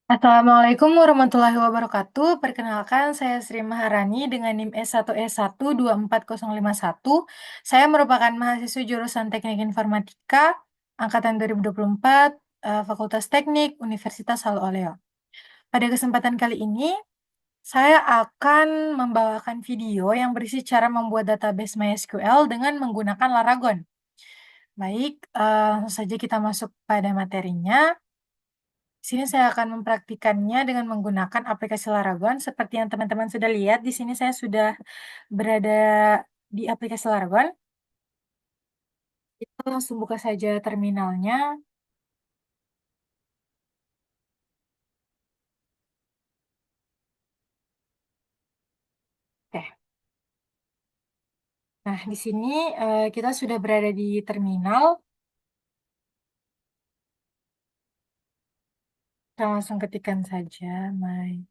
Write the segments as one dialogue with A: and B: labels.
A: Assalamualaikum warahmatullahi wabarakatuh. Perkenalkan, saya Sri Maharani dengan NIM S1S1 24051. Saya merupakan mahasiswa jurusan Teknik Informatika angkatan 2024, Fakultas Teknik Universitas Salo Oleo. Pada kesempatan kali ini, saya akan membawakan video yang berisi cara membuat database MySQL dengan menggunakan Laragon. Baik, langsung saja kita masuk pada materinya. Di sini saya akan mempraktikannya dengan menggunakan aplikasi Laragon. Seperti yang teman-teman sudah lihat, di sini saya sudah berada di aplikasi Laragon. Kita langsung buka saja terminalnya. Oke. Nah, di sini kita sudah berada di terminal. Kita langsung ketikkan saja MySQL.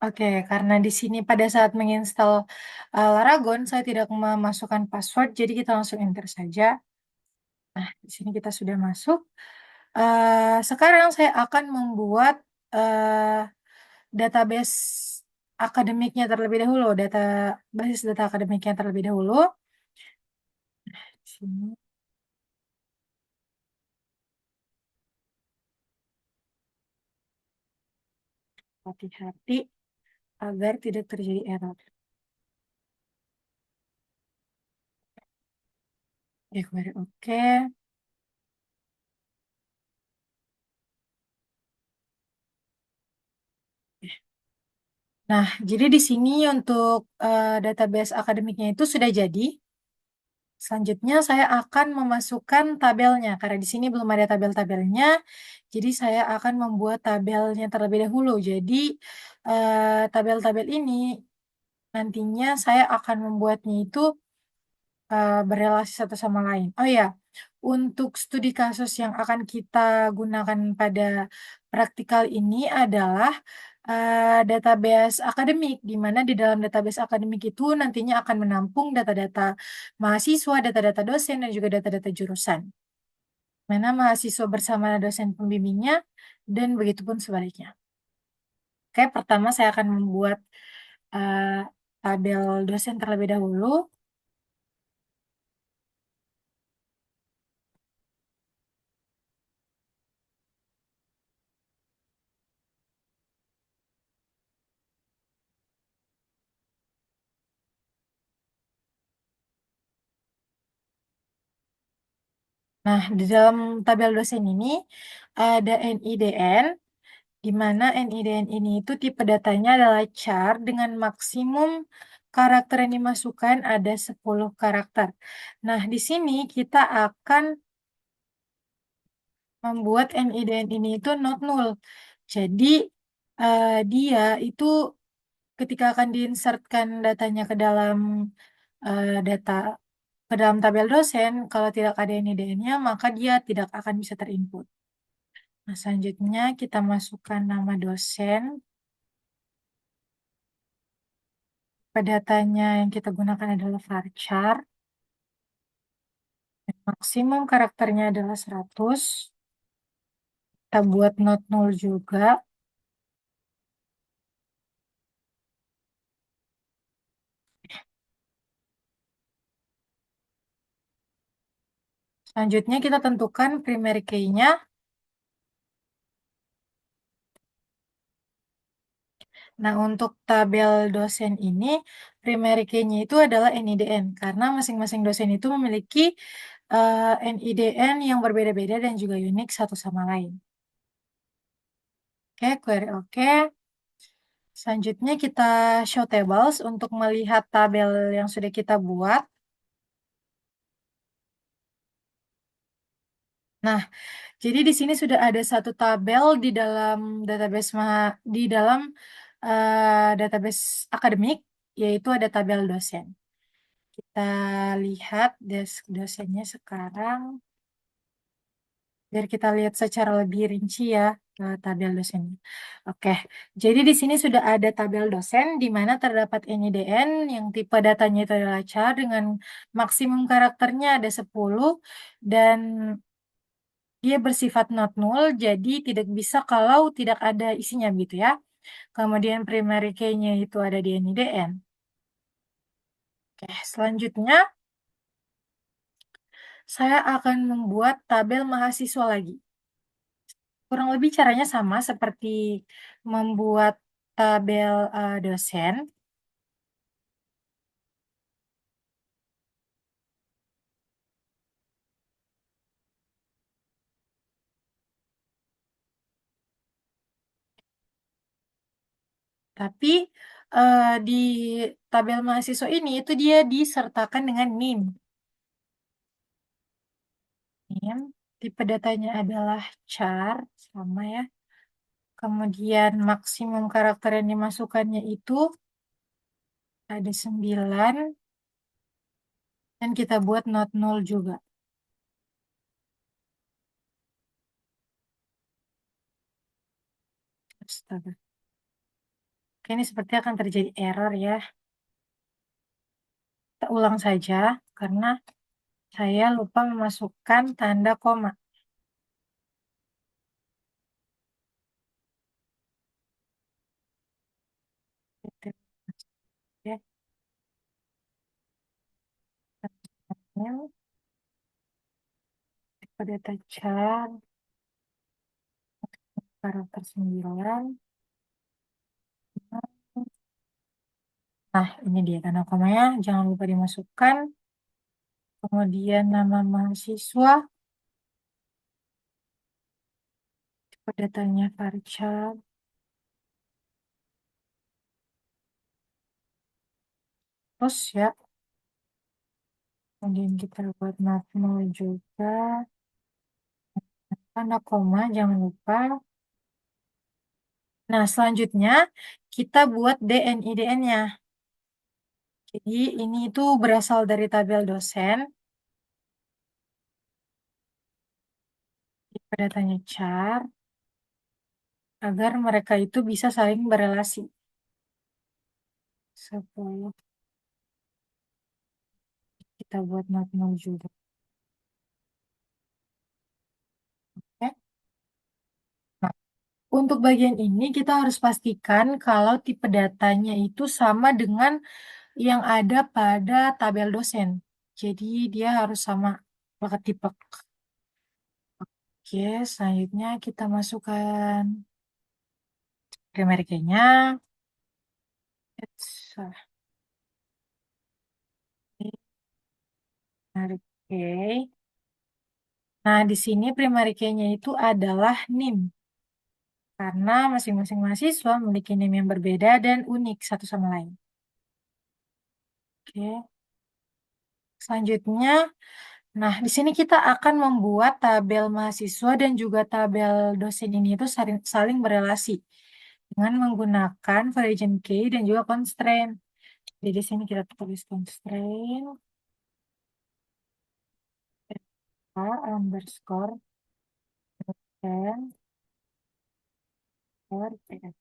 A: Oke, karena di sini pada saat menginstal Laragon, saya tidak memasukkan password, jadi kita langsung enter saja. Nah, di sini kita sudah masuk. Sekarang saya akan membuat database akademiknya terlebih dahulu, basis data akademiknya terlebih dahulu. Di sini, hati-hati agar tidak terjadi error. Query oke. Nah, jadi di sini untuk database akademiknya itu sudah jadi. Selanjutnya saya akan memasukkan tabelnya karena di sini belum ada tabel-tabelnya. Jadi saya akan membuat tabelnya terlebih dahulu. Jadi tabel-tabel ini nantinya saya akan membuatnya itu berrelasi satu sama lain. Oh ya, untuk studi kasus yang akan kita gunakan pada praktikal ini adalah database akademik, di mana di dalam database akademik itu nantinya akan menampung data-data mahasiswa, data-data dosen, dan juga data-data jurusan. Mana mahasiswa bersama dosen pembimbingnya, dan begitu pun sebaliknya. Oke, pertama saya akan membuat eh, tabel dosen terlebih dahulu. Nah, di dalam tabel dosen ini ada NIDN, di mana NIDN ini itu tipe datanya adalah char dengan maksimum karakter yang dimasukkan ada 10 karakter. Nah, di sini kita akan membuat NIDN ini itu not null. Jadi, dia itu ketika akan diinsertkan datanya ke dalam data ke dalam tabel dosen, kalau tidak ada NIDN-nya, maka dia tidak akan bisa terinput. Nah, selanjutnya kita masukkan nama dosen. Datanya yang kita gunakan adalah varchar. Maksimum karakternya adalah 100. Kita buat not null juga. Selanjutnya kita tentukan primary key-nya. Nah, untuk tabel dosen ini, primary key-nya itu adalah NIDN. Karena masing-masing dosen itu memiliki NIDN yang berbeda-beda dan juga unik satu sama lain. Oke, query oke. Selanjutnya kita show tables untuk melihat tabel yang sudah kita buat. Nah, jadi di sini sudah ada satu tabel di dalam database akademik, yaitu ada tabel dosen. Kita lihat desk dosennya sekarang, biar kita lihat secara lebih rinci ya. tabel dosen. Oke, jadi di sini sudah ada tabel dosen di mana terdapat NIDN yang tipe datanya itu adalah char dengan maksimum karakternya ada 10 dan dia bersifat not null, jadi tidak bisa kalau tidak ada isinya gitu ya. Kemudian primary key-nya itu ada di NIDN. Oke, selanjutnya saya akan membuat tabel mahasiswa lagi. Kurang lebih caranya sama seperti membuat tabel dosen, tapi di tabel mahasiswa ini itu dia disertakan dengan NIM. NIM, tipe datanya adalah char, sama ya. Kemudian maksimum karakter yang dimasukkannya itu ada 9, dan kita buat not null juga. Astaga. Oke, ini seperti akan terjadi error ya. Kita ulang saja, karena saya lupa memasukkan tanda koma. Oke, pada char karakter 9. Nah, ini dia tanda komanya, jangan lupa dimasukkan. Kemudian nama mahasiswa, tipe datanya varchar. Terus ya, kemudian kita buat not null juga. Tanda koma, jangan lupa. Nah, selanjutnya kita buat DNIDN-nya. Jadi ini itu berasal dari tabel dosen. Tipe datanya char. Agar mereka itu bisa saling berelasi. 10. Kita buat not null juga. Oke. Nah, untuk bagian ini kita harus pastikan kalau tipe datanya itu sama dengan yang ada pada tabel dosen. Jadi dia harus sama pakai tipe. Oke, selanjutnya kita masukkan primary key-nya. Primary key. Nah, di sini primary key-nya itu adalah NIM. Karena masing-masing mahasiswa memiliki NIM yang berbeda dan unik satu sama lain. Oke. Selanjutnya, nah di sini kita akan membuat tabel mahasiswa dan juga tabel dosen ini itu saling berelasi dengan menggunakan origin key dan juga constraint. Jadi di sini kita tulis constraint underscore dosen per ps.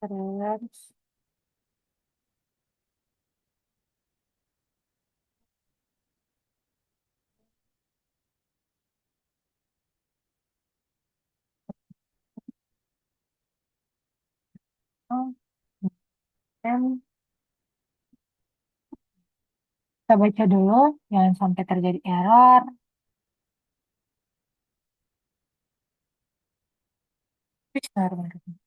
A: Terus oh, M. Kita baca dulu, jangan sampai terjadi error. Bentar, bentar.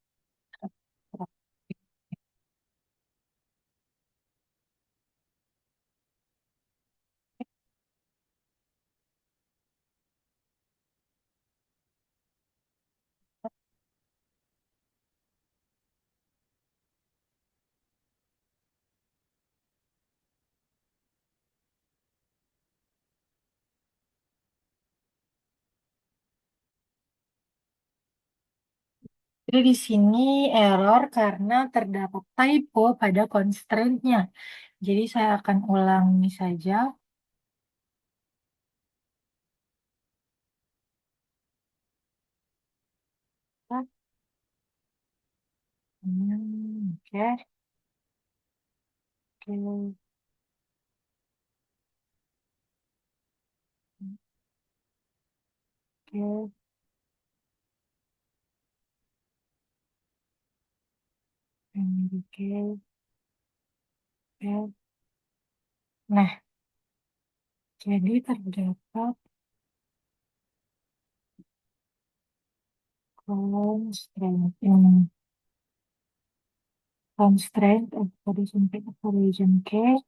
A: Jadi di sini error karena terdapat typo pada constraint-nya. Jadi saya akan ulangi saja. Oke, oke, oke, oke, oke. Nah, jadi terdapat constraint ini. Constraint tadi sampai operation case,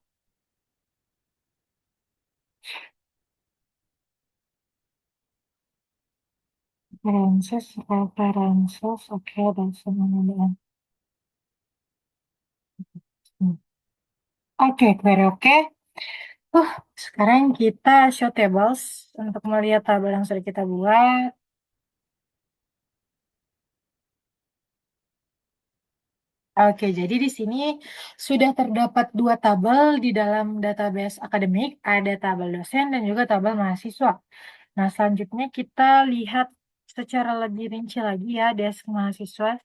A: references, oke, dan semuanya. Oke, query oke. Uh, Sekarang kita show tables untuk melihat tabel yang sudah kita buat. Oke, jadi di sini sudah terdapat dua tabel di dalam database akademik, ada tabel dosen dan juga tabel mahasiswa. Nah, selanjutnya kita lihat secara lebih rinci lagi ya desk mahasiswa.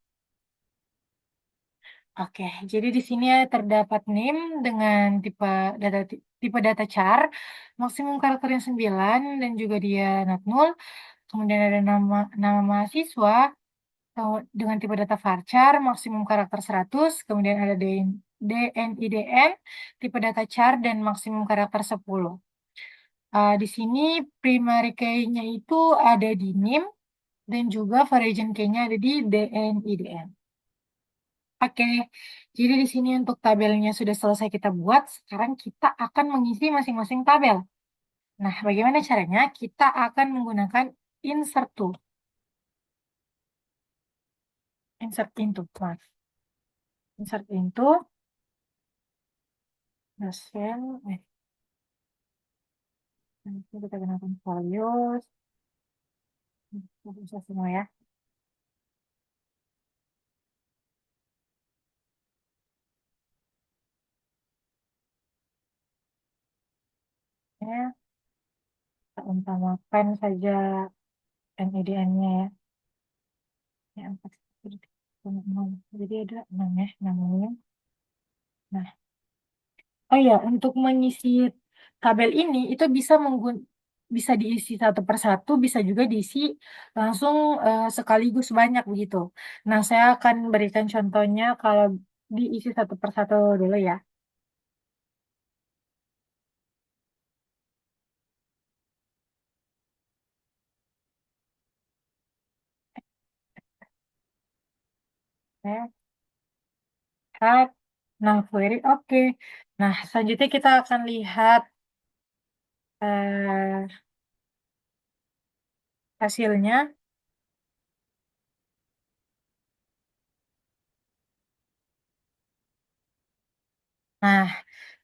A: Oke, jadi di sini terdapat name dengan tipe data char, maksimum karakternya 9 dan juga dia not null. Kemudian ada nama mahasiswa dengan tipe data varchar, maksimum karakter 100, kemudian ada DNIDN, tipe data char dan maksimum karakter 10. Di sini primary key-nya itu ada di name dan juga variation key-nya ada di DNIDN. Oke, jadi di sini untuk tabelnya sudah selesai kita buat. Sekarang kita akan mengisi masing-masing tabel. Nah, bagaimana caranya? Kita akan menggunakan insert to. Insert into, maaf. Insert into, dosen, nanti kita gunakan values. Bisa semua ya. Ya, kita utamakan saja NIDN-nya ya. Ya, 4. Jadi ada 6 ya, namanya. Nah, oh ya, untuk mengisi tabel ini itu bisa diisi satu per satu, bisa juga diisi langsung sekaligus banyak begitu. Nah, saya akan berikan contohnya kalau diisi satu per satu dulu ya. Oke, lihat. Nah, query oke. Nah, selanjutnya kita akan lihat eh, hasilnya. Nah,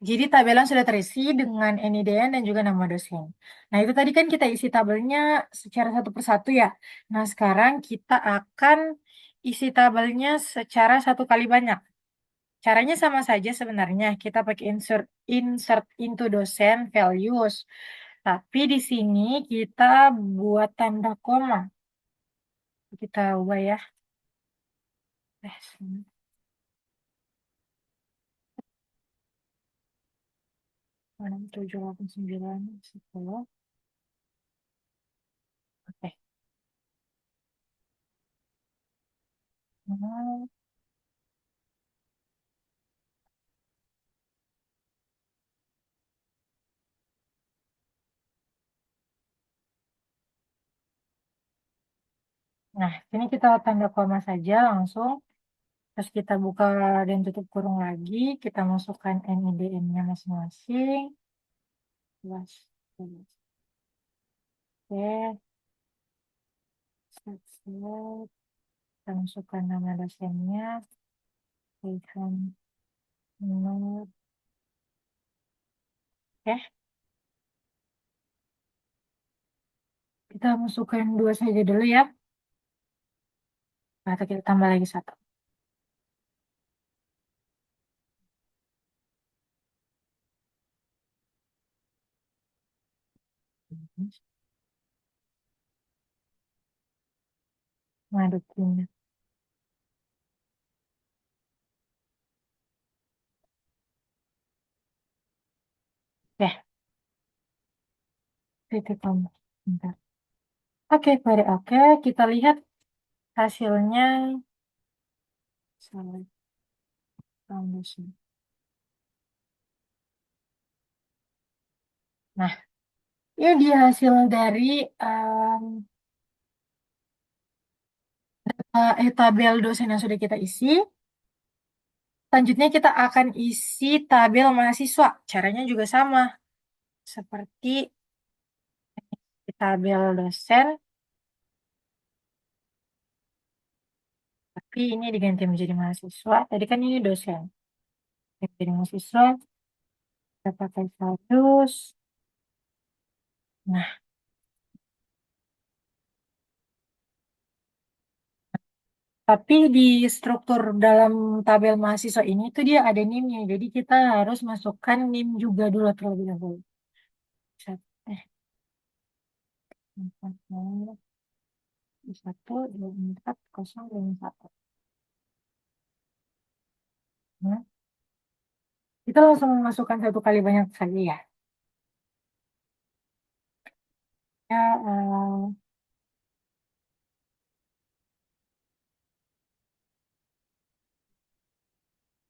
A: jadi tabelnya sudah terisi dengan NIDN dan juga nama dosen. Nah, itu tadi kan kita isi tabelnya secara satu persatu ya. Nah, sekarang kita akan isi tabelnya secara satu kali banyak. Caranya sama saja sebenarnya. Kita pakai insert into dosen values. Tapi di sini kita buat tanda koma. Kita ubah ya. Sini. 6, 7, 8, 9, 10. Oke. Nah, Nah, ini kita tanda koma saja langsung. Terus kita buka dan tutup kurung lagi. Kita masukkan NIDN-nya masing-masing. 11, 12. Oke, set, set. Kita masukkan nama dosennya. Tulisan nomor. Oke, kita masukkan dua saja dulu ya. Atau kita tambah lagi satu. Masukin. Oke, titik tambah. Bentar. Oke, very oke. Kita lihat hasilnya. Select foundation. Nah, ini dia hasil dari em, tabel dosen yang sudah kita isi. Selanjutnya kita akan isi tabel mahasiswa. Caranya juga sama. Seperti di tabel dosen, tapi ini diganti menjadi mahasiswa. Tadi kan ini dosen. Jadi mahasiswa, kita pakai status. Nah, tapi di struktur dalam tabel mahasiswa ini tuh dia ada NIM-nya. Jadi kita harus masukkan NIM juga dulu terlebih dahulu. Sat- Eh, 1, 2, 4, 0, 1. Nah, kita langsung memasukkan satu kali banyak saja ya.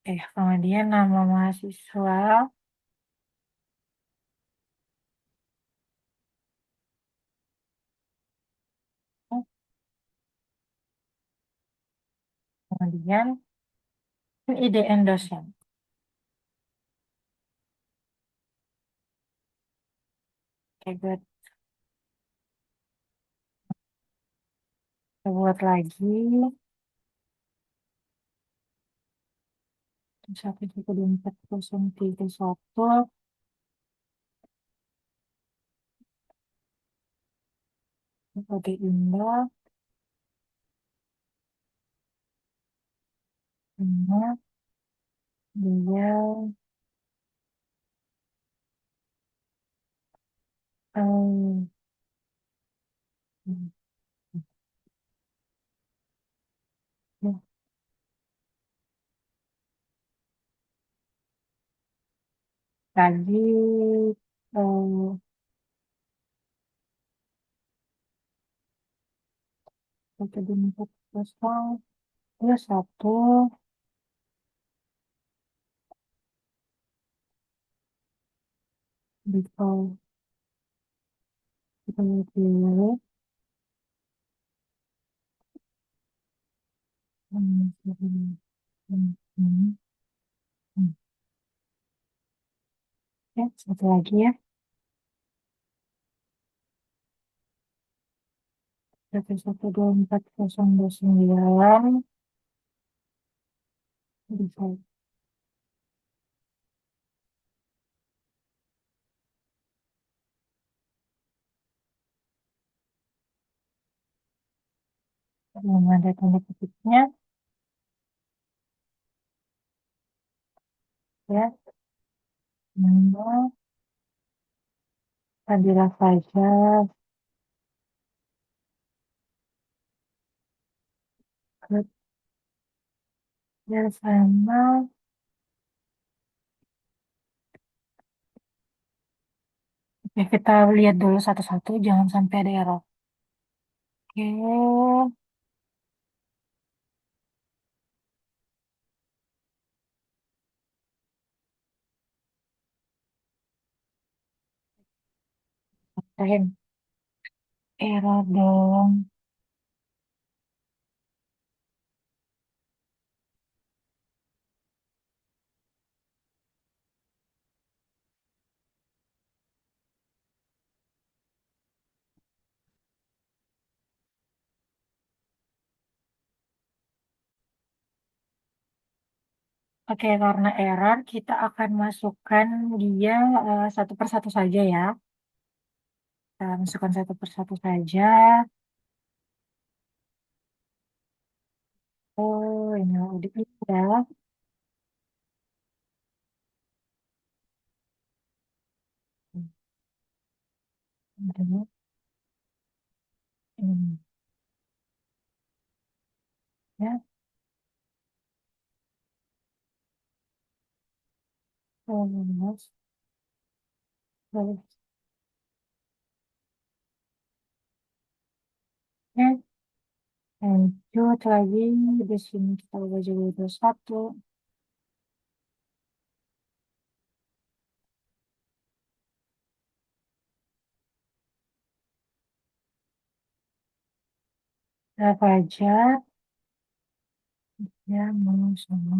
A: Ya, kemudian nama mahasiswa, kemudian IDN dosen. Oke, good. Kita buat lagi. 1, 2, 3, 1. Oke, indah. Indah. Dia eh, tadi eh, 1, 2, 4, 0. Dia satu di kita pilih. Hmm, hmm, hmm, hmm. Ya, satu lagi ya. 1, 1, 2, 4, 0, 2, 9. Bisa belum ada tanda petiknya ya. Nama Fadila Fajar, kerja sama. Oke, kita lihat dulu satu-satu, jangan sampai ada error. Oke, Rahim. Error dong. Oke, karena error, kita akan masukkan dia satu persatu saja ya. Kita masukkan satu persatu saja. Audit ya. Ini, ini, ya. Terus, terus, ya. Lanjut lagi di sini kita ubah jadi satu. Berapa aja ya mau sama.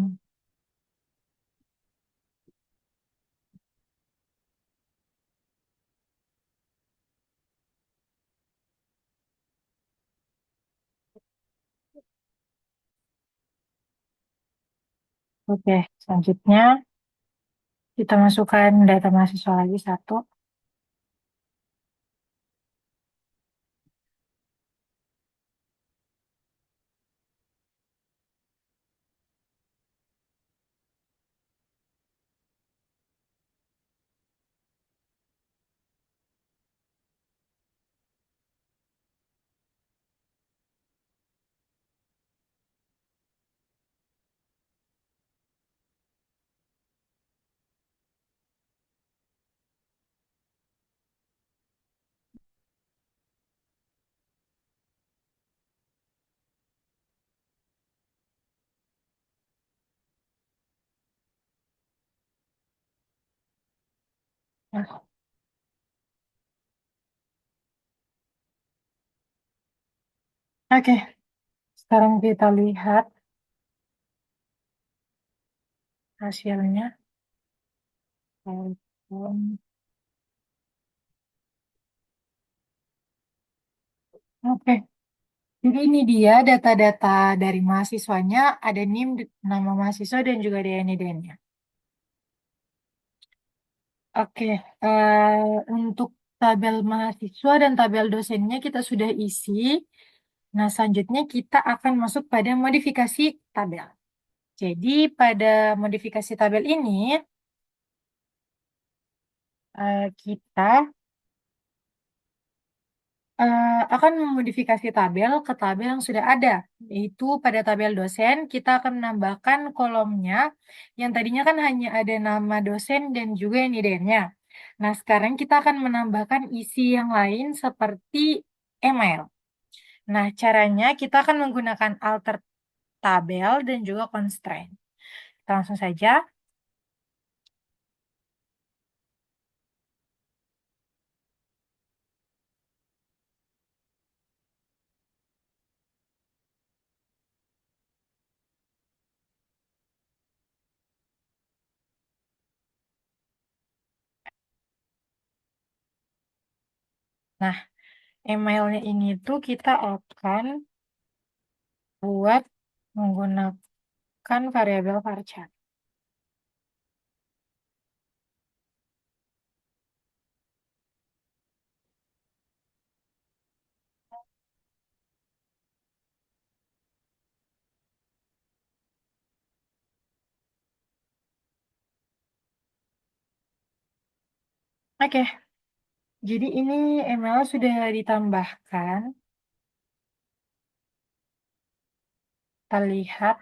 A: Oke, selanjutnya kita masukkan data mahasiswa lagi satu. Nah, oke, sekarang kita lihat hasilnya. Oke, jadi ini dia data-data dari mahasiswanya, ada NIM, nama mahasiswa, dan juga ada NIDN-nya. Oke, untuk tabel mahasiswa dan tabel dosennya kita sudah isi. Nah, selanjutnya kita akan masuk pada modifikasi tabel. Jadi, pada modifikasi tabel ini, kita akan memodifikasi tabel ke tabel yang sudah ada, yaitu pada tabel dosen kita akan menambahkan kolomnya yang tadinya kan hanya ada nama dosen dan juga NIDN-nya. Nah, sekarang kita akan menambahkan isi yang lain seperti email. Nah, caranya kita akan menggunakan alter tabel dan juga constraint. Kita langsung saja. Nah, emailnya ini tuh kita akan buat menggunakan variabel varchar. Oke, jadi ini email sudah ditambahkan. Kita lihat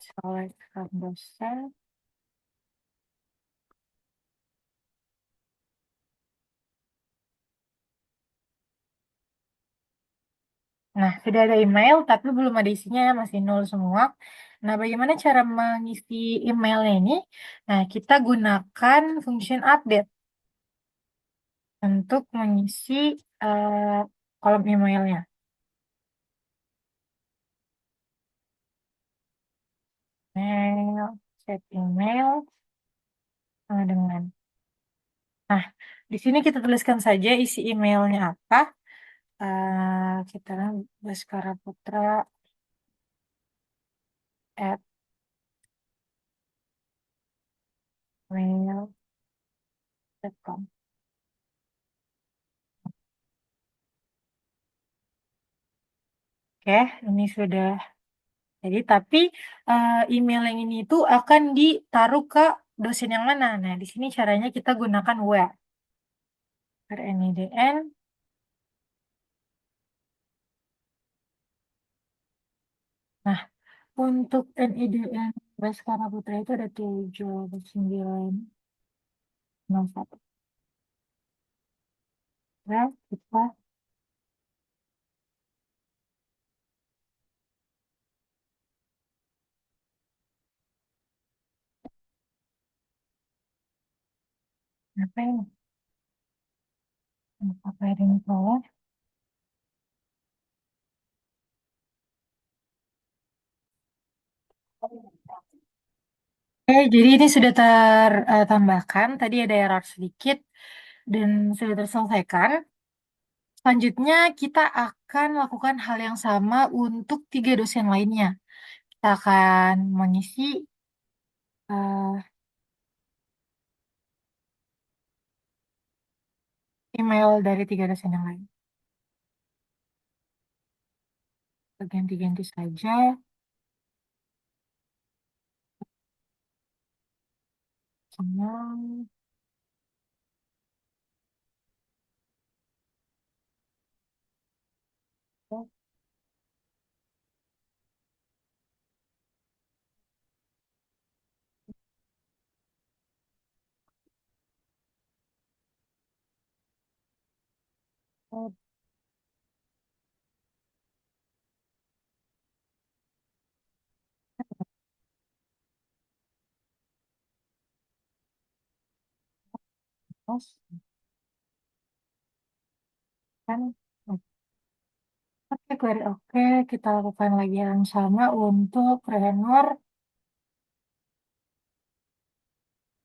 A: select from dosen. Nah, sudah ada email, tapi belum ada isinya ya, masih nol semua. Nah, bagaimana cara mengisi emailnya ini? Nah, kita gunakan function update untuk mengisi eh, kolom emailnya. Mail, set email, sama dengan. Nah, di sini kita tuliskan saja isi emailnya apa. Kita Baskara Putra at mail.com. Oke, ini sudah Jadi tapi email yang ini itu akan ditaruh ke dosen yang mana? Nah, di sini caranya kita gunakan where. RNIDN. Nah, untuk NIDN Baskara Putra itu ada 7901. Ya, kita ngapain? Apa ini bawah? Jadi ini sudah tertambahkan. Tadi ada error sedikit dan sudah terselesaikan. Selanjutnya kita akan melakukan hal yang sama untuk tiga dosen lainnya. Kita akan mengisi eh, email dari tiga dosen yang lain. Ganti-ganti saja. Senang. Terus kan. Oke, query oke. Kita lakukan lagi yang sama untuk Renor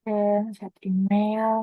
A: dan set email.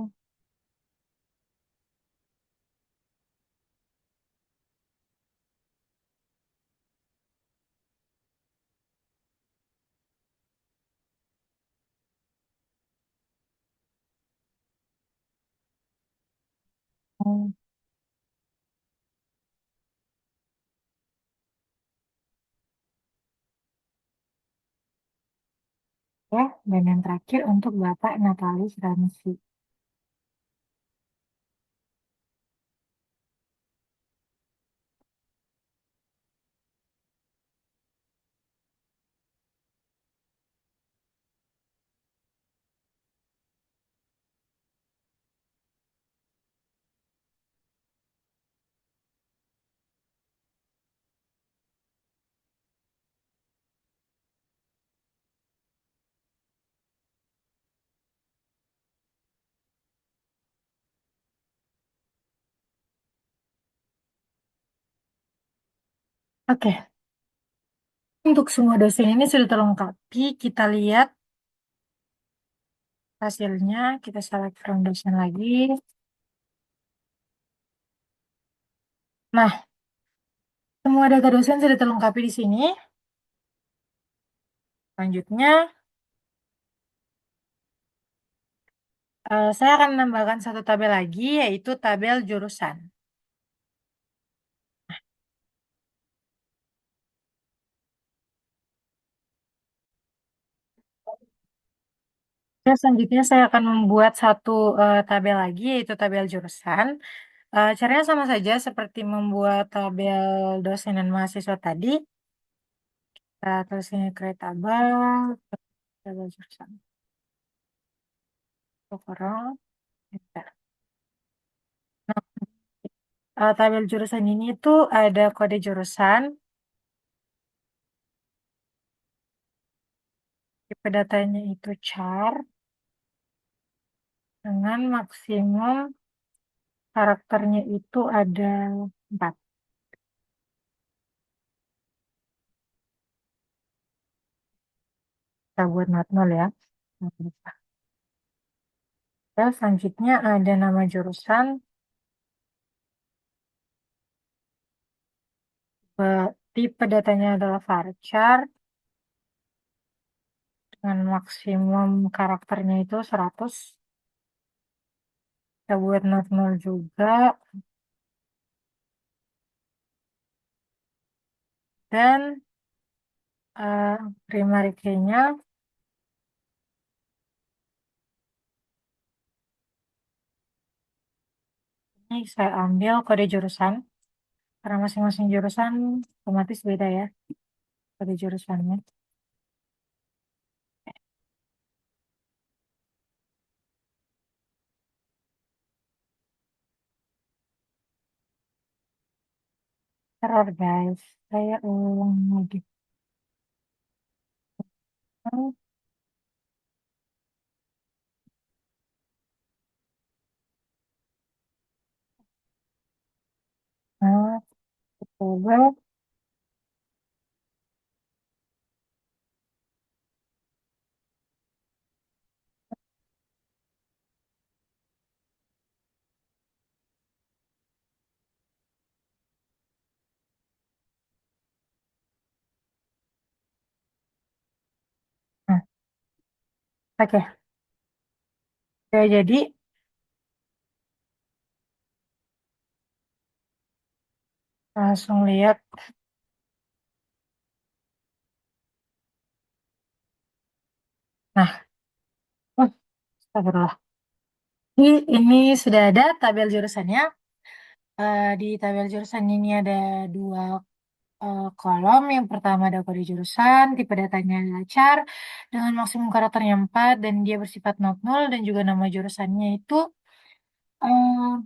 A: Ya, dan yang terakhir untuk Bapak Natalis Ramsi. Oke, untuk semua dosen ini sudah terlengkapi. Kita lihat hasilnya. Kita select from dosen lagi. Nah, semua data dosen sudah terlengkapi di sini. Selanjutnya, saya akan menambahkan satu tabel lagi, yaitu tabel jurusan. Ya, selanjutnya saya akan membuat satu tabel lagi, yaitu tabel jurusan. Caranya sama saja seperti membuat tabel dosen dan mahasiswa tadi. Kita tulis ini create tabel, tabel jurusan. Overall. Enter. Nah, tabel jurusan ini tuh ada kode jurusan, tipe datanya itu char, dengan maksimum karakternya itu ada 4. Kita buat not nol ya. Ya, selanjutnya ada nama jurusan, tipe datanya adalah varchar, dengan maksimum karakternya itu 100. Kita buat not nol juga. Dan eh, primary key-nya ini saya ambil kode jurusan. Karena masing-masing jurusan otomatis beda ya kode jurusannya. Terus guys, saya ulang lagi. Nah, coba. Nah, oke. Oke, jadi langsung lihat. Nah, astagfirullah. Ini sudah ada tabel jurusannya. Di tabel jurusan ini ada dua kolom. Yang pertama ada kode jurusan, tipe datanya adalah char, dengan maksimum karakternya 4, dan dia bersifat not null, dan juga nama jurusannya itu eh,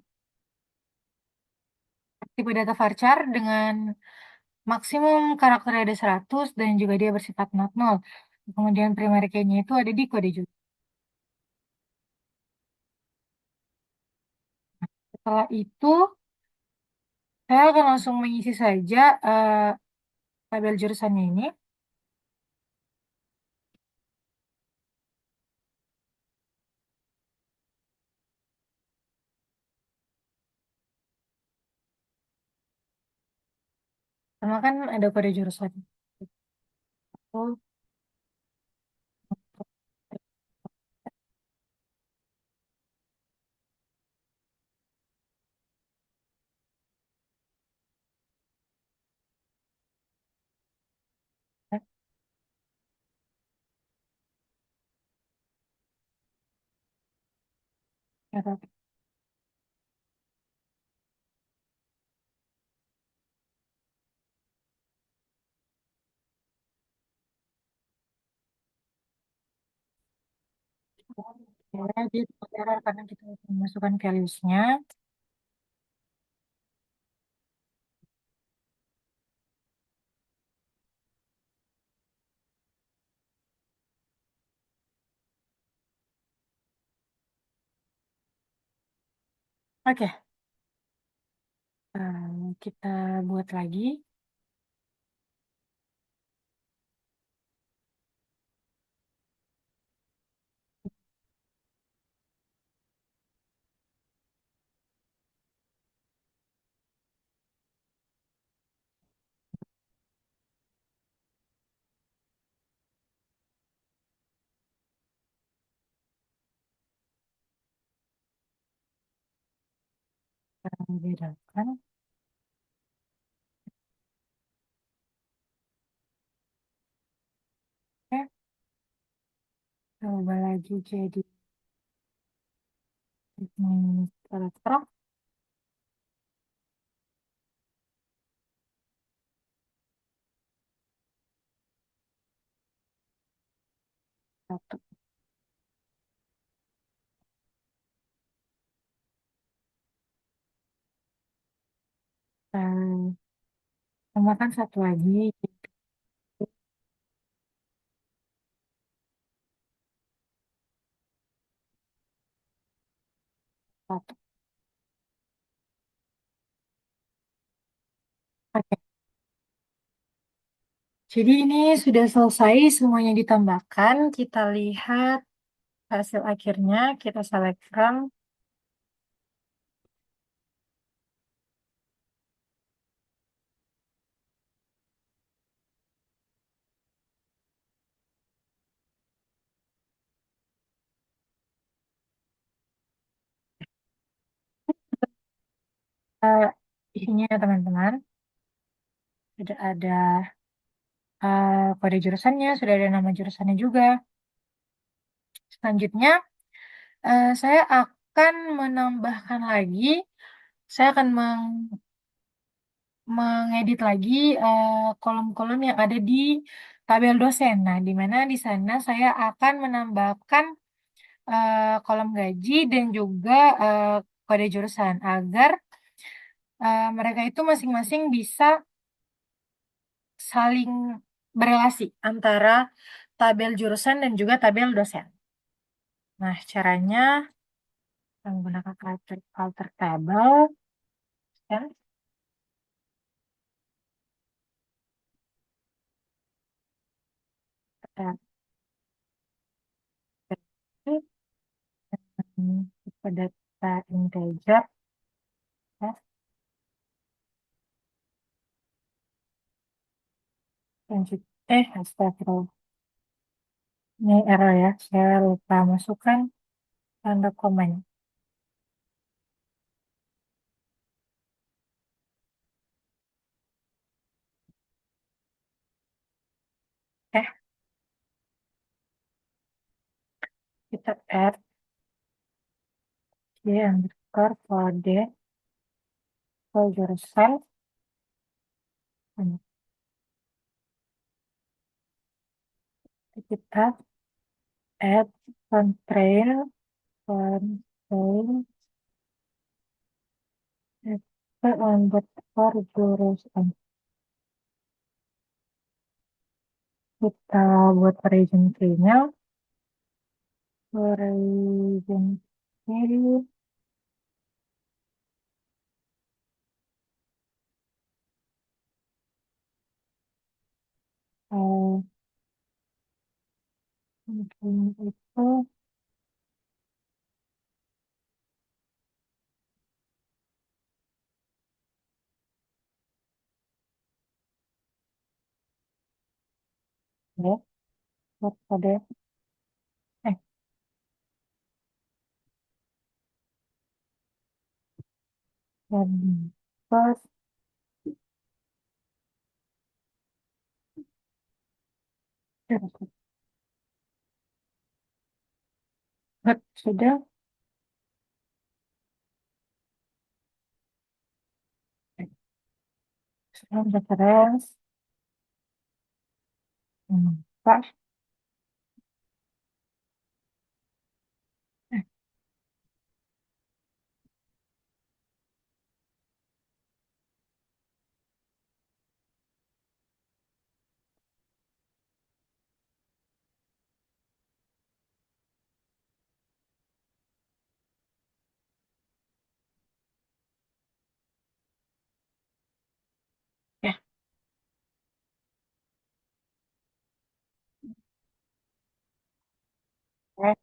A: tipe data varchar dengan maksimum karakternya ada 100, dan juga dia bersifat not null. Kemudian primary key-nya itu ada di kode jurusan. Setelah itu, saya akan langsung mengisi saja tabel jurusannya ini. Karena kan ada kode jurusan. Oh, ya, ya, dia sempat error karena kita memasukkan values-nya. Oke, kita buat lagi. Kita bedakan. Oke, coba lagi jadi administrator. Satu. Eh, Tambahkan satu lagi. Satu. Oke, jadi ini sudah selesai semuanya ditambahkan. Kita lihat hasil akhirnya. Kita selekkan. Isinya ya teman-teman. Sudah ada kode jurusannya, sudah ada nama jurusannya juga. Selanjutnya, saya akan menambahkan lagi, saya akan mengedit lagi kolom-kolom yang ada di tabel dosen. Nah, di mana di sana saya akan menambahkan kolom gaji dan juga eh, kode jurusan agar mereka itu masing-masing bisa saling berelasi antara tabel jurusan dan juga tabel dosen. Nah, caranya menggunakan alter table, ya, kita ketik, tipe data integer, ya, lanjut, astagfirullah, ini error ya, saya lupa masukkan tanda komanya. Eh, kita add y underscore kode ke jurusan, hmm, kita add constraint, constraint, itu underscore jurusan. Kita buat origin key-nya, origin key, eh, mungkin itu, ya, buat kode, eh, dan terus, sudah, sebelum reference, pas, eh, ya, eh,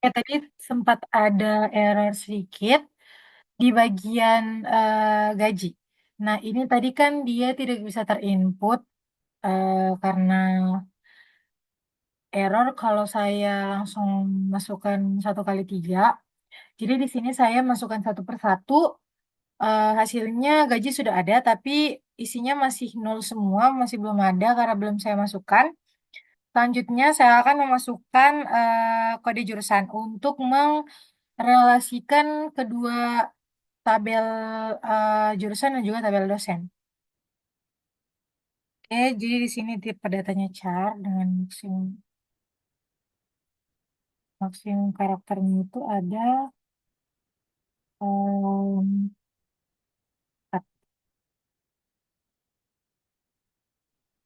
A: ya tadi sempat ada error sedikit di bagian gaji. Nah, ini tadi kan dia tidak bisa terinput karena error kalau saya langsung masukkan 1 kali 3. Jadi di sini saya masukkan satu per satu, hasilnya gaji sudah ada, tapi isinya masih nol semua, masih belum ada karena belum saya masukkan. Selanjutnya saya akan memasukkan kode jurusan untuk merelasikan kedua tabel jurusan dan juga tabel dosen. Oke, jadi di sini tipe datanya char dengan maksimum karakternya itu ada em,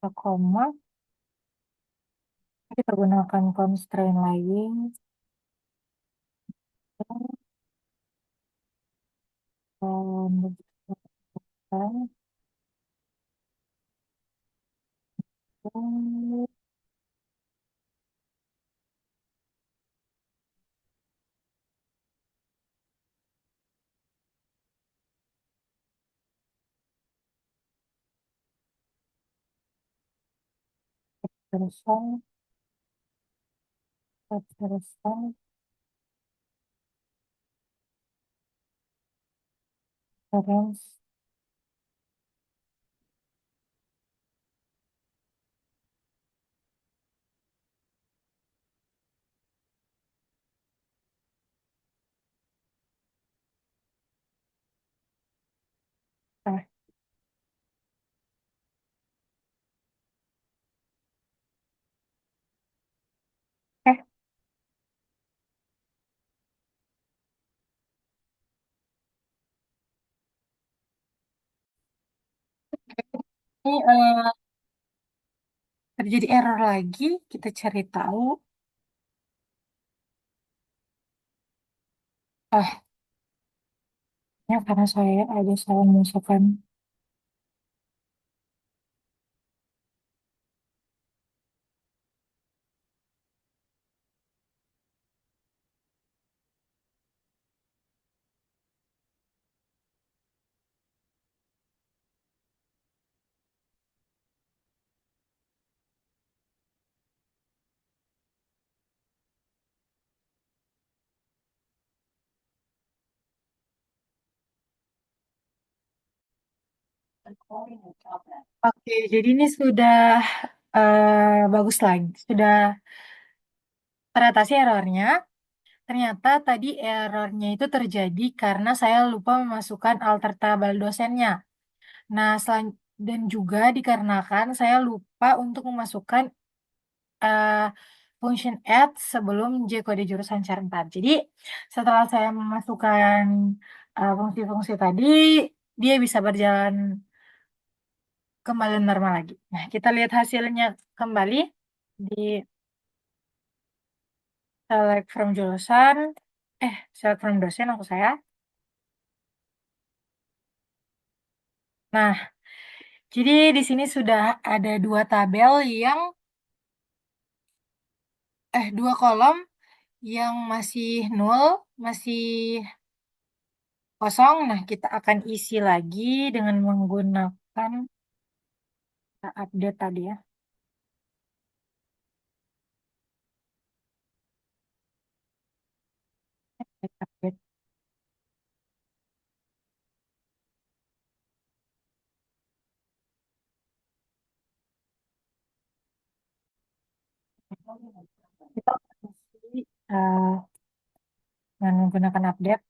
A: 4 koma. Kita gunakan constraint lagi. Bukan, terusan, terusan. Terus, oke. Oke. Ini terjadi error lagi. Kita cari tahu. Ah, ya karena saya ada salah memasukkan. Oke, jadi ini sudah bagus lagi. Sudah teratasi errornya. Ternyata tadi errornya itu terjadi karena saya lupa memasukkan alter tabel dosennya. Nah, dan juga dikarenakan saya lupa untuk memasukkan eh, function add sebelum J kode jurusan char 4. Jadi, setelah saya memasukkan fungsi-fungsi tadi, dia bisa berjalan kembali normal lagi. Nah, kita lihat hasilnya kembali di select from jurusan, select from dosen maksud saya. Nah, jadi di sini sudah ada dua tabel yang, dua kolom yang masih nol, masih kosong. Nah, kita akan isi lagi dengan menggunakan update tadi ya. Update. Kita akan isi dengan menggunakan update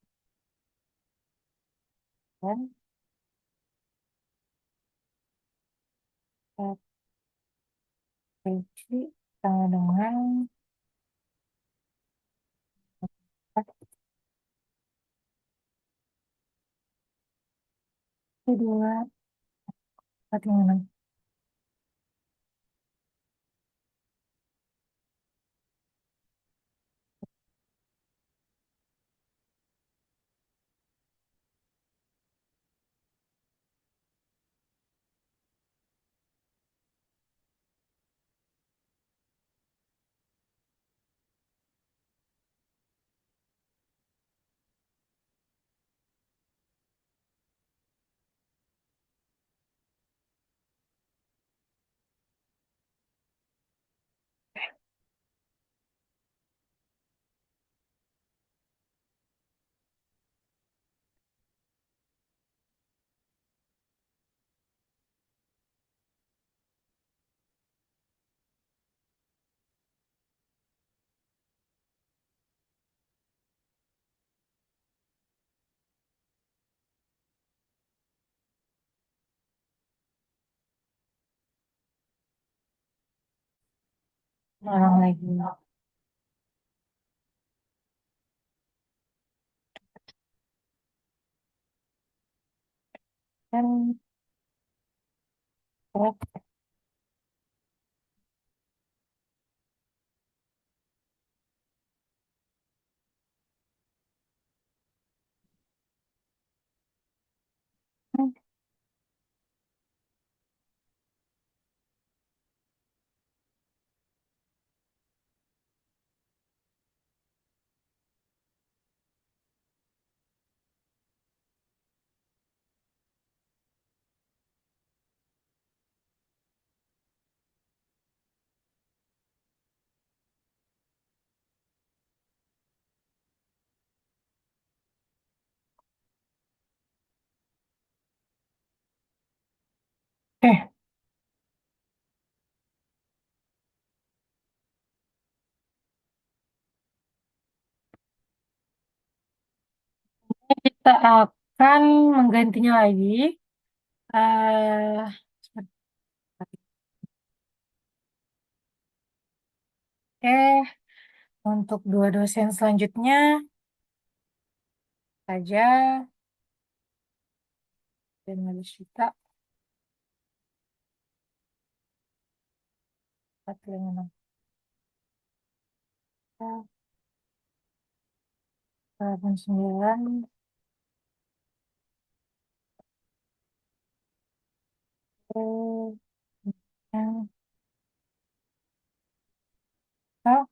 A: dan kita isi sama dengan kedua, bagaimana? Ulang lagi. Dan Oke, kita akan menggantinya lagi. Sebentar. Oke, untuk dua dosen selanjutnya saja dan harus kita 45 9 yang kita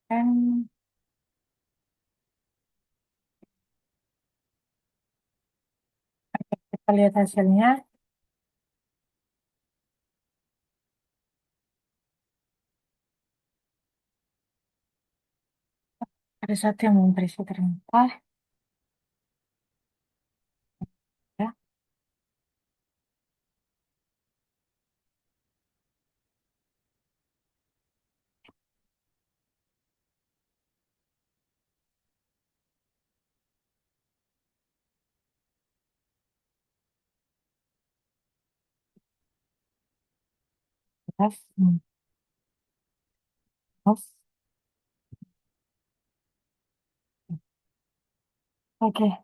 A: akan kita lihat hasilnya. Ada satu yang belum terisi ternyata. Ya, jelas. Jelas. Oke.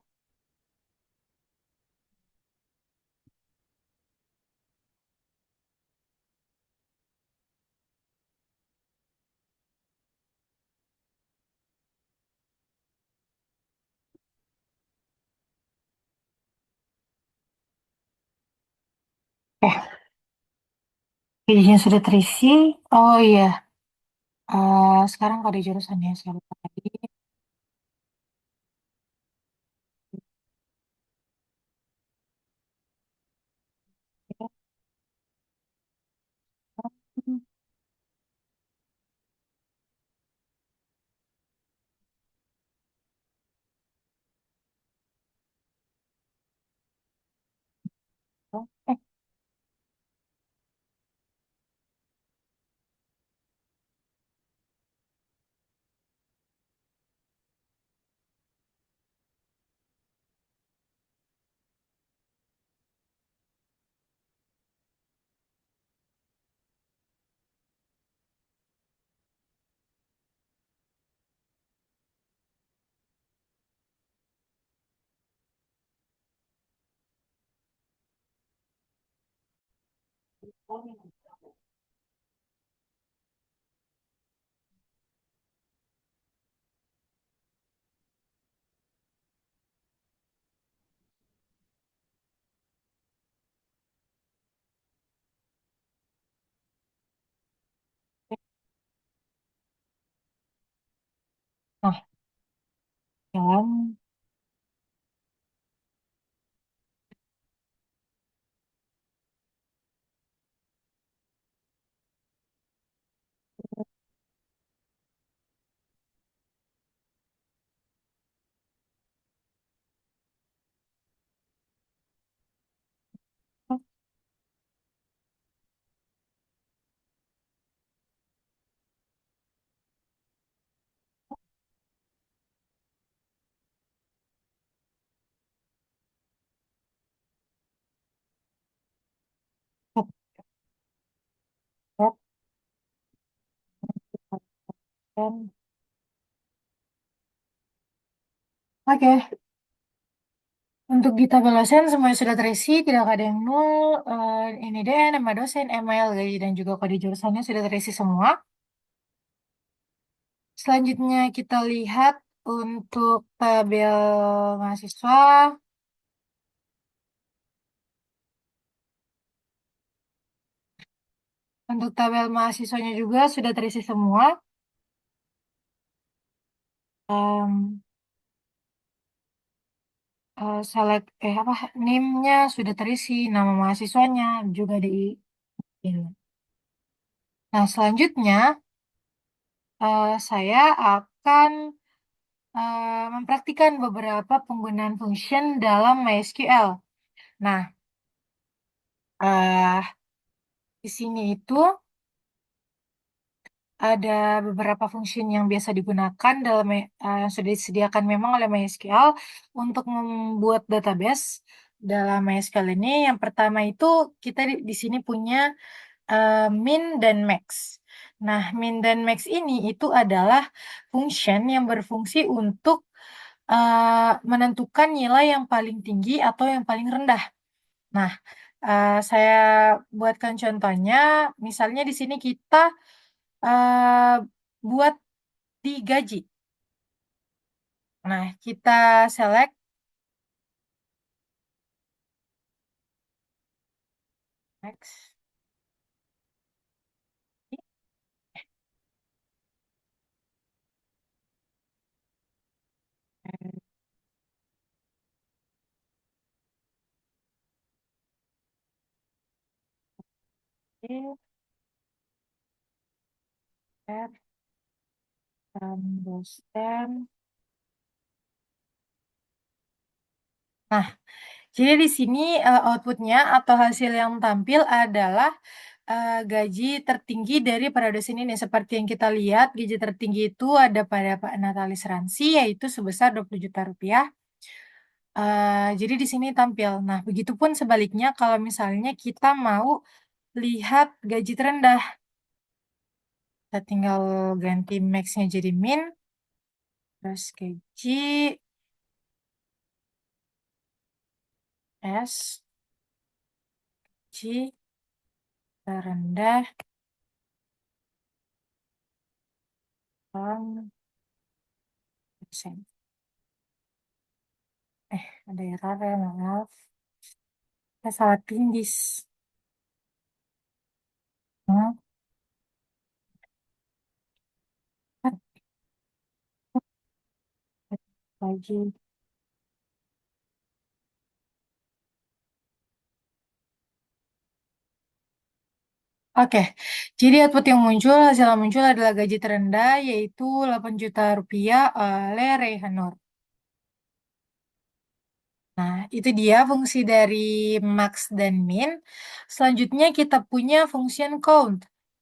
A: Paginya sudah terisi. Oh iya, sekarang kode jurusannya saya lupa tadi. Eh, Nah, jalan. Oke, untuk di tabel dosen semuanya sudah terisi, tidak ada yang nol. Ini deh nama dosen, email, gaji, dan juga kode jurusannya sudah terisi semua. Selanjutnya kita lihat untuk tabel mahasiswa. Untuk tabel mahasiswanya juga sudah terisi semua. Em, select apa NIM-nya sudah terisi, nama mahasiswanya juga di ini. Nah, selanjutnya saya akan mempraktikkan beberapa penggunaan function dalam MySQL. Nah, eh di sini itu ada beberapa function yang biasa digunakan dalam yang sudah disediakan memang oleh MySQL untuk membuat database dalam MySQL ini. Yang pertama itu kita di sini punya min dan max. Nah, min dan max ini itu adalah function yang berfungsi untuk menentukan nilai yang paling tinggi atau yang paling rendah. Nah, saya buatkan contohnya. Misalnya di sini kita eh, buat digaji. Nah, kita select next. Add dosen. Nah, jadi di sini outputnya atau hasil yang tampil adalah gaji tertinggi dari para dosen ini. Seperti yang kita lihat, gaji tertinggi itu ada pada Pak Natalis Ransi, yaitu sebesar 20 juta rupiah. Jadi di sini tampil. Nah, begitupun sebaliknya kalau misalnya kita mau lihat gaji terendah. Kita tinggal ganti max-nya jadi min, terus gaji S, G, terendah, persen. Ada error ya, maaf. Saya salah tindis. Hmm, lagi. Oke, jadi output yang muncul, hasil yang muncul adalah gaji terendah, yaitu 8 juta rupiah oleh Reyhanur. Nah, itu dia fungsi dari max dan min. Selanjutnya kita punya function count.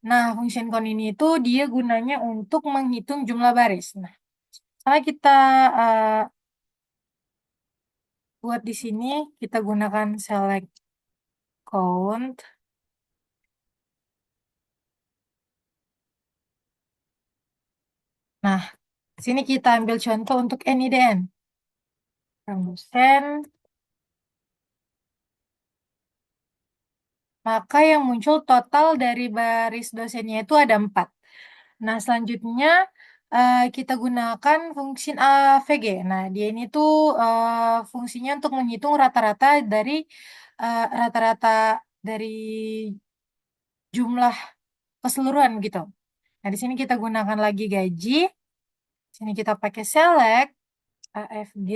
A: Nah, function count ini itu dia gunanya untuk menghitung jumlah baris. Nah, kalau kita uh, buat di sini, kita gunakan select count. Nah, sini kita ambil contoh untuk NIDN. Dosen, maka yang muncul total dari baris dosennya itu ada 4. Nah, selanjutnya kita gunakan fungsi AVG. Nah, dia ini tuh fungsinya untuk menghitung rata-rata dari jumlah keseluruhan gitu. Nah, di sini kita gunakan lagi gaji. Sini kita pakai select AFG,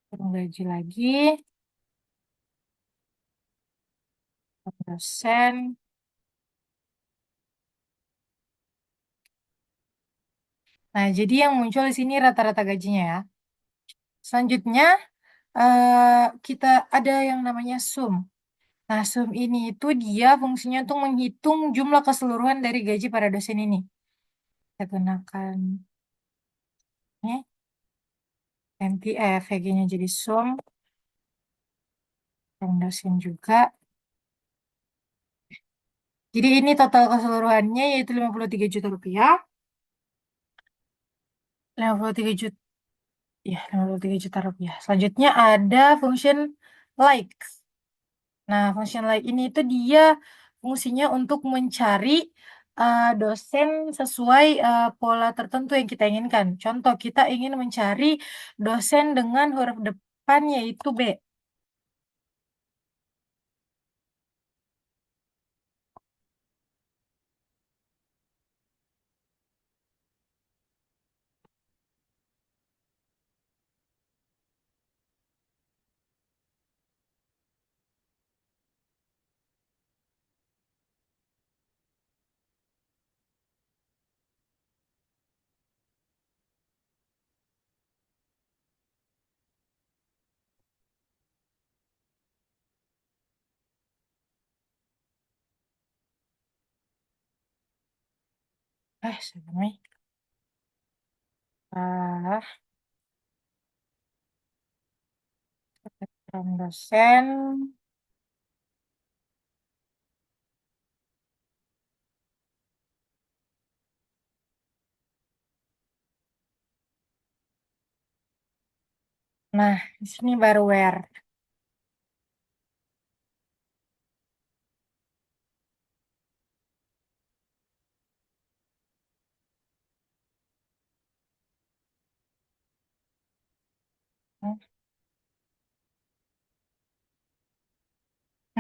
A: turun gaji lagi, dosen. Nah, jadi yang muncul di sini rata-rata gajinya ya. Selanjutnya kita ada yang namanya sum. Nah, sum ini itu dia fungsinya untuk menghitung jumlah keseluruhan dari gaji para dosen ini. Kita gunakan ini, ganti VG-nya jadi sum, dan dosen juga. Jadi ini total keseluruhannya yaitu 53 juta rupiah. 53 juta, ya 53 juta rupiah. Selanjutnya ada function like. Nah, function like ini itu dia fungsinya untuk mencari dosen sesuai pola tertentu yang kita inginkan. Contoh, kita ingin mencari dosen dengan huruf depan yaitu B. Sebelumnya. Ah, From dosen. Nah, di sini baru where.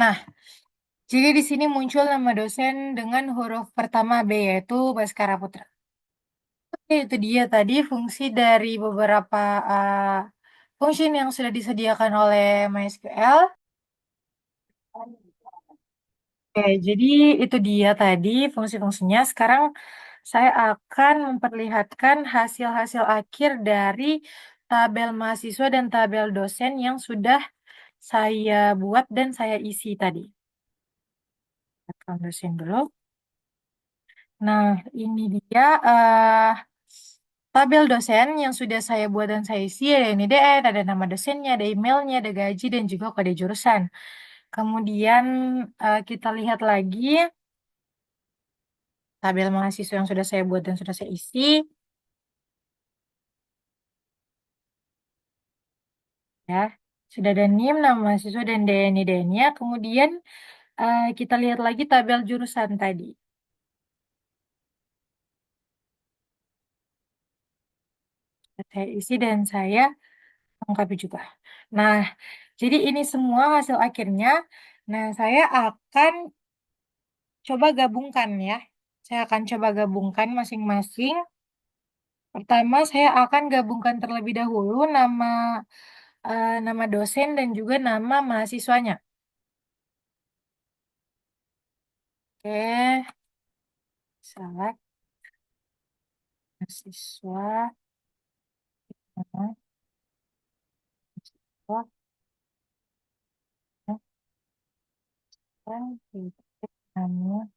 A: Nah, jadi di sini muncul nama dosen dengan huruf pertama B, yaitu Baskara Putra. Oke, itu dia tadi fungsi dari beberapa function yang sudah disediakan oleh MySQL. Oke, jadi itu dia tadi fungsi-fungsinya. Sekarang saya akan memperlihatkan hasil-hasil akhir dari tabel mahasiswa dan tabel dosen yang sudah saya buat dan saya isi tadi. Tabel dosen dulu. Nah, ini dia tabel dosen yang sudah saya buat dan saya isi. Ada NIDN, ada nama dosennya, ada emailnya, ada gaji, dan juga kode jurusan. Kemudian kita lihat lagi tabel mahasiswa yang sudah saya buat dan sudah saya isi. Ya, sudah ada NIM, nama mahasiswa, dan DNI-nya. Kemudian kita lihat lagi tabel jurusan tadi. Saya isi dan saya lengkapi juga. Nah, jadi ini semua hasil akhirnya. Nah, saya akan coba gabungkan ya. Saya akan coba gabungkan masing-masing. Pertama, saya akan gabungkan terlebih dahulu nama dosen dan juga nama mahasiswanya. Oke, select mahasiswa, nama mahasiswa, dan titik nama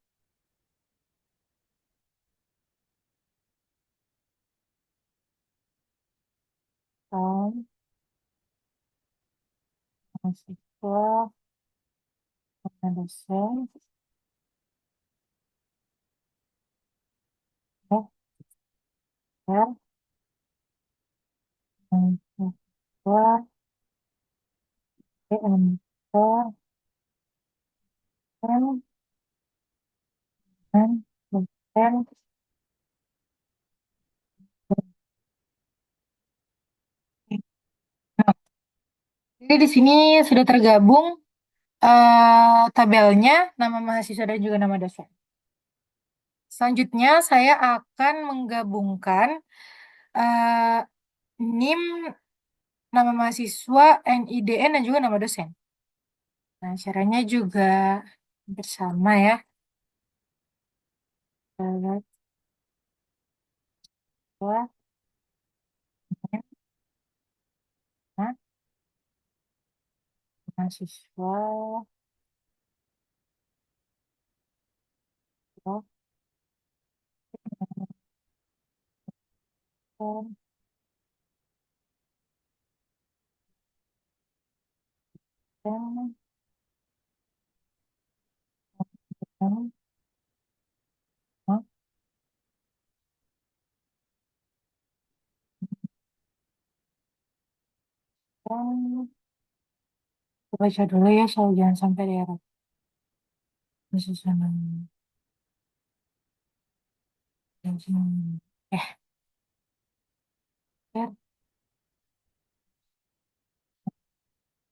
A: tahun mahasiswa, nama dosen, ya, dan mahasiswa, PMK, dan dosen. Nah, jadi di sini sudah tergabung tabelnya, nama mahasiswa dan juga nama dosen. Selanjutnya saya akan menggabungkan eh, NIM, nama mahasiswa, NIDN, dan juga nama dosen. Nah, caranya juga bersama ya. Kita bahwa nah, mahasiswa, dosen, dan dosen, nah, dan kita baca dulu ya, soal jangan sampai di error. Mahasiswa nama dosen. Ya,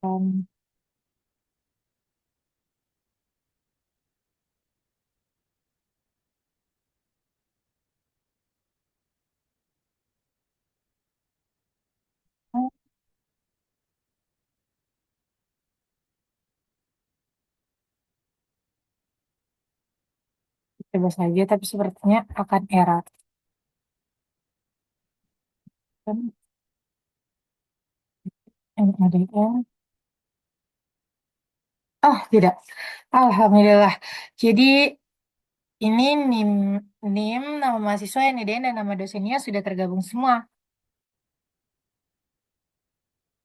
A: dan coba saja, tapi sepertinya akan error. Dan NADN. Oh, tidak. Alhamdulillah. Jadi ini NIM NIM, nama mahasiswa, NIDN, dan nama dosennya sudah tergabung semua.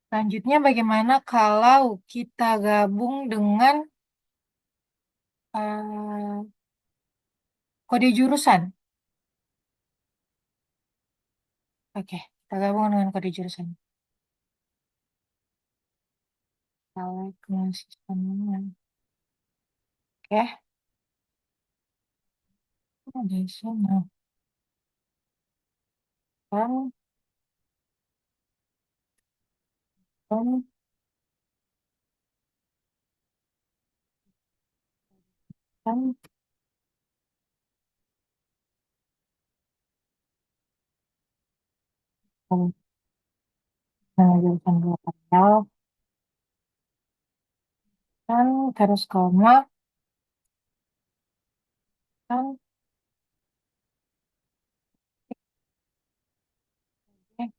A: Selanjutnya bagaimana kalau kita gabung dengan eh, kode jurusan? Oke, kita gabung dengan kode jurusan. Kalau kemahasiswaan. Oke, ada semua. Kan, kan, kan, kan, jurusan berapa kan, terus koma, kan, eh,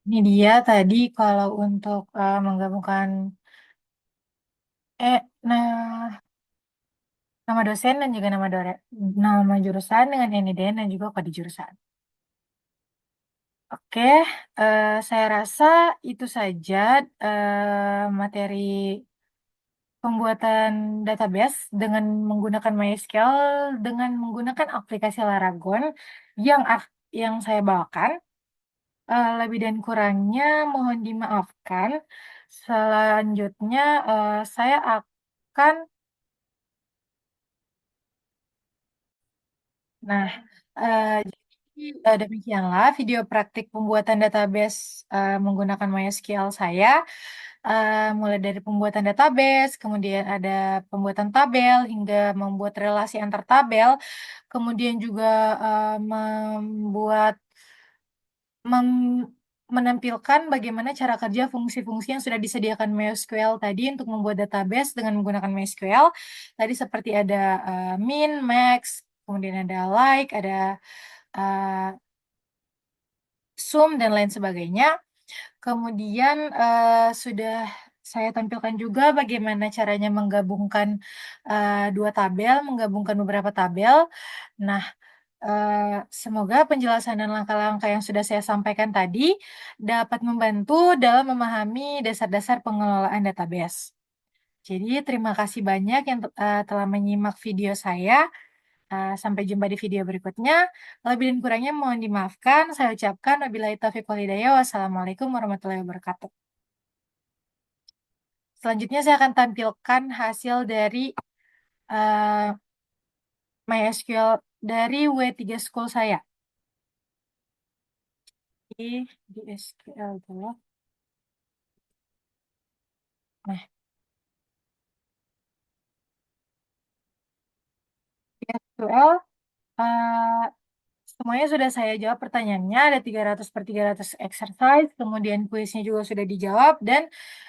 A: ini dia tadi kalau untuk menggabungkan nah nama dosen dan juga nama jurusan dengan NIDN dan juga kode jurusan. Oke, saya rasa itu saja materi pembuatan database dengan menggunakan MySQL dengan menggunakan aplikasi Laragon yang saya bawakan. Lebih dan kurangnya mohon dimaafkan. Selanjutnya saya akan, nah, jadi demikianlah video praktik pembuatan database menggunakan MySQL saya. Mulai dari pembuatan database, kemudian ada pembuatan tabel hingga membuat relasi antar tabel, kemudian juga membuat mem- menampilkan bagaimana cara kerja fungsi-fungsi yang sudah disediakan MySQL tadi untuk membuat database dengan menggunakan MySQL. Tadi seperti ada min, max, kemudian ada like, ada uh, sum, dan lain sebagainya. Kemudian sudah saya tampilkan juga bagaimana caranya menggabungkan dua tabel, menggabungkan beberapa tabel. Nah, semoga penjelasan dan langkah-langkah yang sudah saya sampaikan tadi dapat membantu dalam memahami dasar-dasar pengelolaan database. Jadi, terima kasih banyak yang telah menyimak video saya. Sampai jumpa di video berikutnya. Lebih dan kurangnya mohon dimaafkan. Saya ucapkan wabillahi taufiq wal hidayah. Wassalamualaikum warahmatullahi wabarakatuh. Selanjutnya saya akan tampilkan hasil dari eh, MySQL dari W3 School saya. Di SQL dulu. Nah, di SQL semuanya sudah saya jawab pertanyaannya. Ada 300 per 300 exercise. Kemudian kuisnya juga sudah dijawab. Dan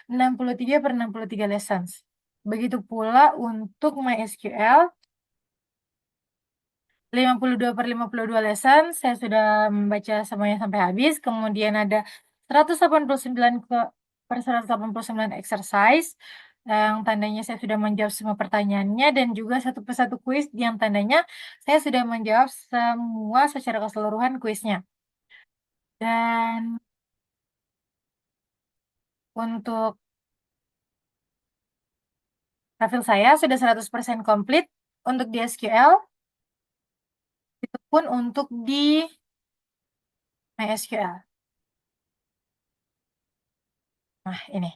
A: 63 per 63 lessons. Begitu pula untuk MySQL. 52 per 52 lesson, saya sudah membaca semuanya sampai habis. Kemudian ada 189 per 189 exercise, yang tandanya saya sudah menjawab semua pertanyaannya, dan juga satu persatu kuis yang tandanya saya sudah menjawab semua secara keseluruhan kuisnya. Dan untuk profil saya sudah 100% komplit untuk di SQL, itu pun untuk di MySQL. Nah, ini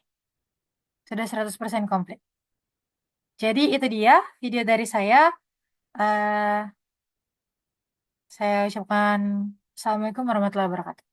A: sudah 100% komplit. Jadi itu dia video dari saya. Eh, Saya ucapkan assalamualaikum warahmatullahi wabarakatuh.